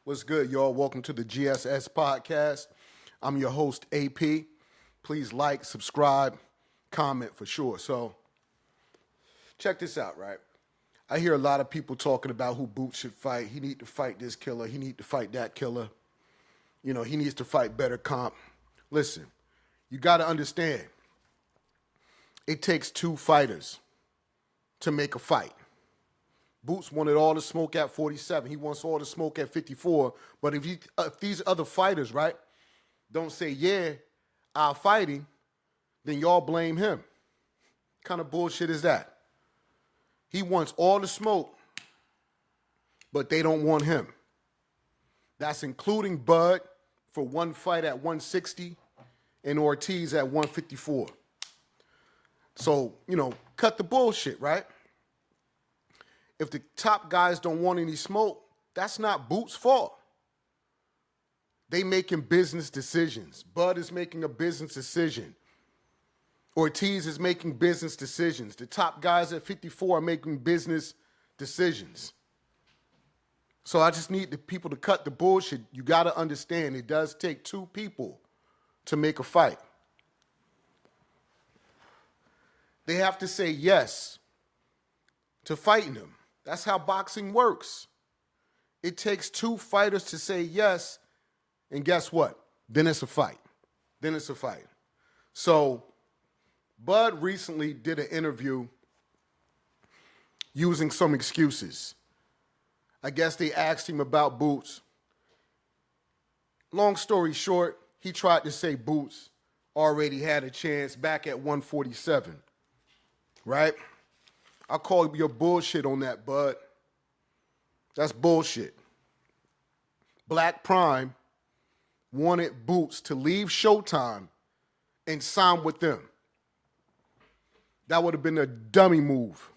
What's good, y'all? Welcome to the GSS podcast. I'm your host, AP. Please like, subscribe, comment for sure. So, check this out, right? I hear a lot of people talking about who Boots should fight. He need to fight this killer. He need to fight that killer. You know, he needs to fight better comp. Listen, you got to understand, it takes two fighters to make a fight. Boots wanted all the smoke at 47. He wants all the smoke at 54. But if these other fighters, right, don't say, yeah, I'll fight him, then y'all blame him. What kind of bullshit is that? He wants all the smoke, but they don't want him. That's including Bud for one fight at 160 and Ortiz at 154. So, cut the bullshit, right? If the top guys don't want any smoke, that's not Boots' fault. They making business decisions. Bud is making a business decision. Ortiz is making business decisions. The top guys at 54 are making business decisions. So I just need the people to cut the bullshit. You got to understand it does take two people to make a fight. They have to say yes to fighting him. That's how boxing works. It takes two fighters to say yes, and guess what? Then it's a fight. So Bud recently did an interview using some excuses. I guess they asked him about Boots. Long story short, he tried to say Boots already had a chance back at 147, right? I call your bullshit on that, Bud. That's bullshit. Black Prime wanted Boots to leave Showtime and sign with them. That would have been a dummy move.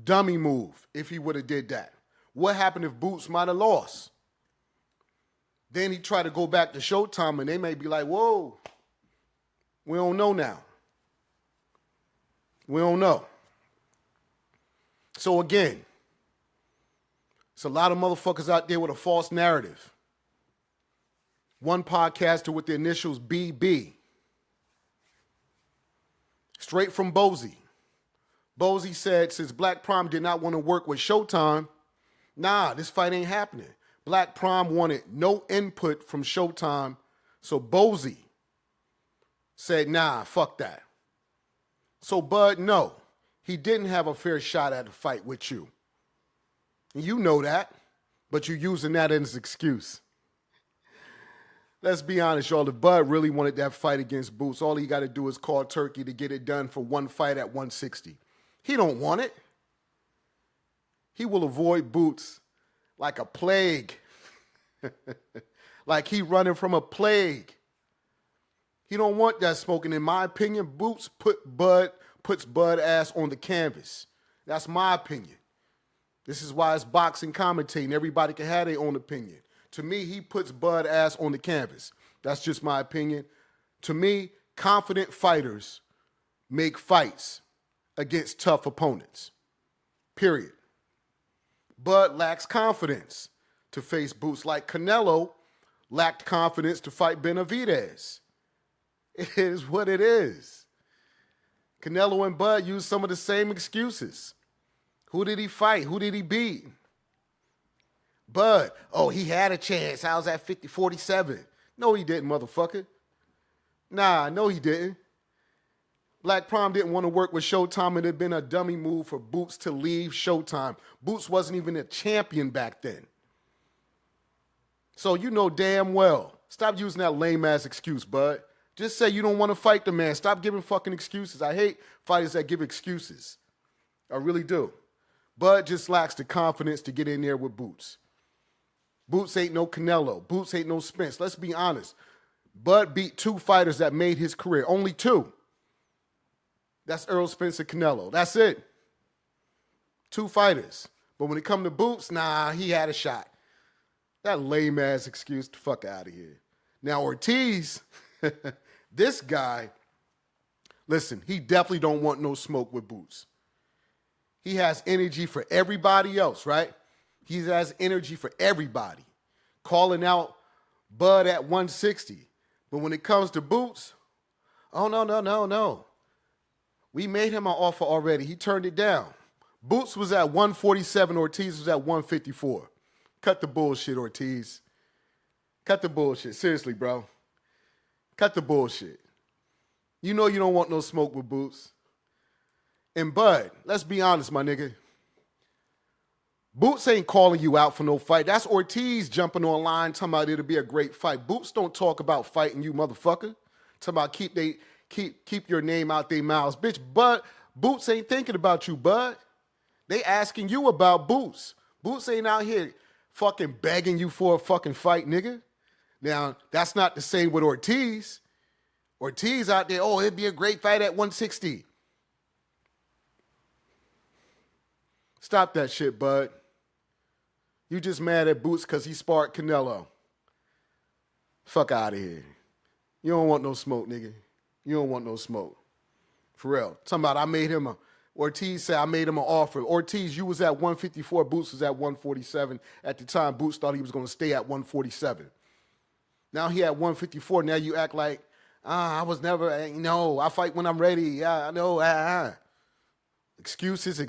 Dummy move if he would have did that. What happened if Boots might have lost? Then he tried to go back to Showtime and they may be like, whoa, we don't know now. We don't know. So again, it's a lot of motherfuckers out there with a false narrative. One podcaster with the initials BB. Straight from Bozy. Bozy said since Black Prime did not want to work with Showtime, nah, this fight ain't happening. Black Prime wanted no input from Showtime, so Bozy said, nah, fuck that. So Bud, no, he didn't have a fair shot at a fight with you. And you know that, but you're using that as an excuse. Let's be honest, y'all. If Bud really wanted that fight against Boots, all he got to do is call Turkey to get it done for one fight at 160. He don't want it. He will avoid Boots like a plague. Like he running from a plague. He don't want that smoking. In my opinion, Boots puts Bud ass on the canvas. That's my opinion. This is why it's boxing commentating. Everybody can have their own opinion. To me, he puts Bud ass on the canvas. That's just my opinion. To me, confident fighters make fights against tough opponents. Period. Bud lacks confidence to face Boots like Canelo lacked confidence to fight Benavidez. It is what it is. Canelo and Bud used some of the same excuses. Who did he fight? Who did he beat? Bud, oh, he had a chance. I was at 47. No, he didn't, motherfucker. Nah, no, he didn't. Black Prime didn't want to work with Showtime. It had been a dummy move for Boots to leave Showtime. Boots wasn't even a champion back then. So you know damn well. Stop using that lame-ass excuse, Bud. Just say you don't want to fight the man. Stop giving fucking excuses. I hate fighters that give excuses. I really do. Bud just lacks the confidence to get in there with Boots. Boots ain't no Canelo. Boots ain't no Spence. Let's be honest. Bud beat two fighters that made his career. Only two. That's Errol Spence and Canelo. That's it. Two fighters. But when it come to Boots, nah, he had a shot. That lame-ass excuse, the fuck out of here. Now, Ortiz, this guy, listen, he definitely don't want no smoke with Boots. He has energy for everybody else, right? He has energy for everybody. Calling out Bud at 160. But when it comes to Boots, oh, no. We made him an offer already. He turned it down. Boots was at 147. Ortiz was at 154. Cut the bullshit, Ortiz. Cut the bullshit. Seriously, bro. Cut the bullshit. You know you don't want no smoke with Boots. And Bud, let's be honest, my nigga. Boots ain't calling you out for no fight. That's Ortiz jumping online talking about it'll be a great fight. Boots don't talk about fighting you, motherfucker. Talking about keep your name out their mouths. Bitch, Boots ain't thinking about you, Bud. They asking you about Boots. Boots ain't out here fucking begging you for a fucking fight, nigga. Now, that's not the same with Ortiz. Ortiz out there, oh, it'd be a great fight at 160. Stop that shit, Bud. You just mad at Boots because he sparred Canelo. Fuck out of here. You don't want no smoke, nigga. You don't want no smoke. For real. Talking about Ortiz said I made him an offer. Ortiz, you was at 154. Boots was at 147. At the time, Boots thought he was going to stay at 147. Now he at 154. Now you act like, I was never, I fight when I'm ready. Yeah, I know. Excuses.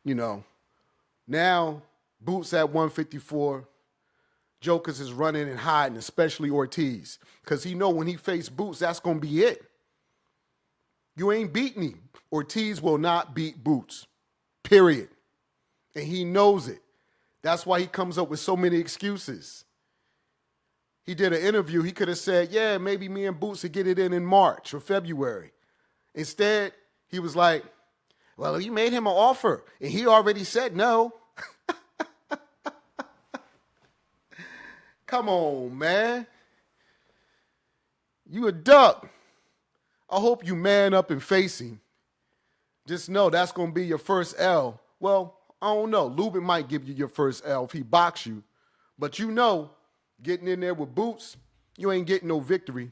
You know. Now, Boots at 154. Jokers is running and hiding, especially Ortiz. Because he know when he face Boots, that's going to be it. You ain't beating him. Ortiz will not beat Boots. Period. And he knows it. That's why he comes up with so many excuses. He did an interview. He could have said, yeah, maybe me and Boots would get it in March or February. Instead, he was like, well, you made him an offer, and he already said no. Come on, man. You a duck. I hope you man up and face him. Just know that's going to be your first L. Well, I don't know. Lubin might give you your first L if he box you. But you know, getting in there with Boots, you ain't getting no victory.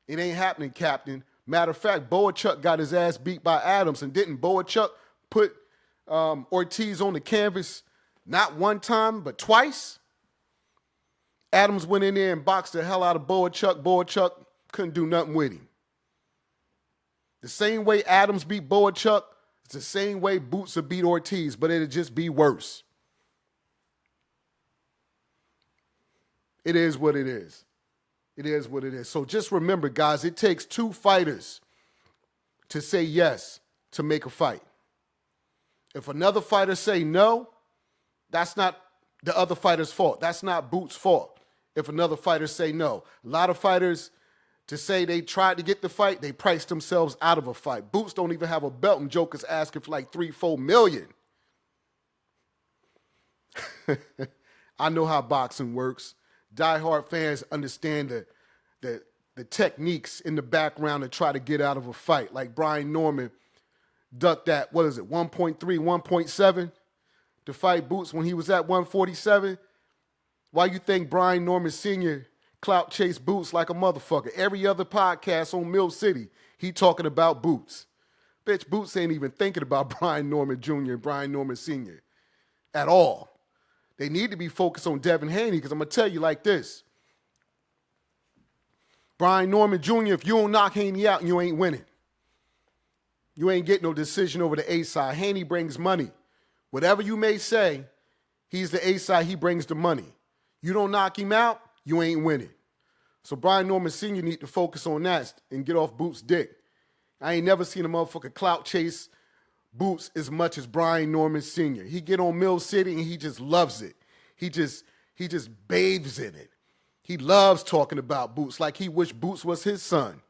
It ain't happening, Captain. Matter of fact, Boachuk got his ass beat by Adams, and didn't Boachuk put Ortiz on the canvas not one time, but twice? Adams went in there and boxed the hell out of Boachuk. Boachuk couldn't do nothing with him. The same way Adams beat Boachuk, it's the same way Boots will beat Ortiz, but it'll just be worse. It is what it is. It is what it is. So just remember, guys, it takes two fighters to say yes to make a fight. If another fighter say no, that's not the other fighter's fault. That's not Boots' fault. If another fighter say no. A lot of fighters, to say they tried to get the fight, they priced themselves out of a fight. Boots don't even have a belt, and Joker's asking for like $3-4 million. I know how boxing works. Diehard fans understand the techniques in the background to try to get out of a fight. Like Brian Norman ducked that, 1.3, 1.7 to fight Boots when he was at 147? Why you think Brian Norman Sr. Clout chased Boots like a motherfucker? Every other podcast on Mill City, he talking about Boots. Bitch, Boots ain't even thinking about Brian Norman Jr. and Brian Norman Sr. at all. They need to be focused on Devin Haney, because I'm going to tell you like this. Brian Norman Jr., if you don't knock Haney out, you ain't winning. You ain't getting no decision over the A side. Haney brings money. Whatever you may say, he's the A side, he brings the money. You don't knock him out, you ain't winning. So Brian Norman Sr. need to focus on that and get off Boots' dick. I ain't never seen a motherfucker Clout chase Boots as much as Brian Norman Sr. He get on Mill City and he just loves it. He just bathes in it. He loves talking about Boots like he wish Boots was his son.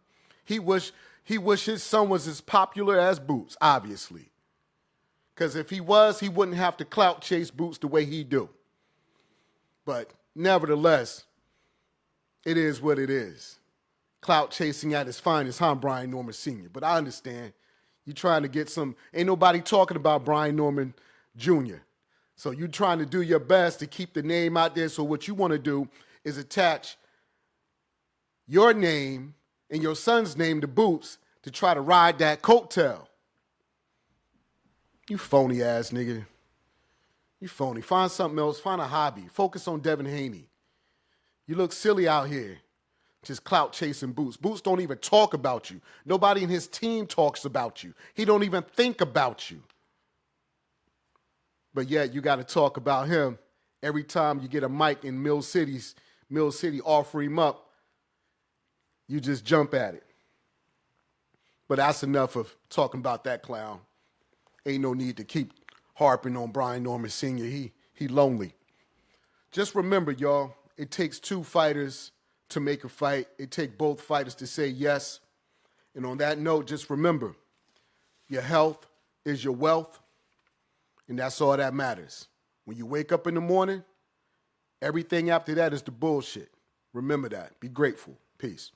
He wish his son was as popular as Boots, obviously. Because if he was, he wouldn't have to Clout chase Boots the way he do. But nevertheless, it is what it is. Clout chasing at his finest, huh, Brian Norman Sr. But I understand. You trying to get some, ain't nobody talking about Brian Norman Jr. So you trying to do your best to keep the name out there. So what you want to do is attach your name and your son's name to Boots to try to ride that coattail. You phony ass nigga. You phony. Find something else. Find a hobby. Focus on Devin Haney. You look silly out here. Just clout chasing Boots. Boots don't even talk about you. Nobody in his team talks about you. He don't even think about you. But yet you got to talk about him every time you get a mic in Mill City offer him up. You just jump at it. But that's enough of talking about that clown. Ain't no need to keep harping on Brian Norman Sr. He lonely. Just remember, y'all, it takes two fighters to make a fight. It takes both fighters to say yes. And on that note, just remember, your health is your wealth, and that's all that matters. When you wake up in the morning, everything after that is the bullshit. Remember that. Be grateful. Peace.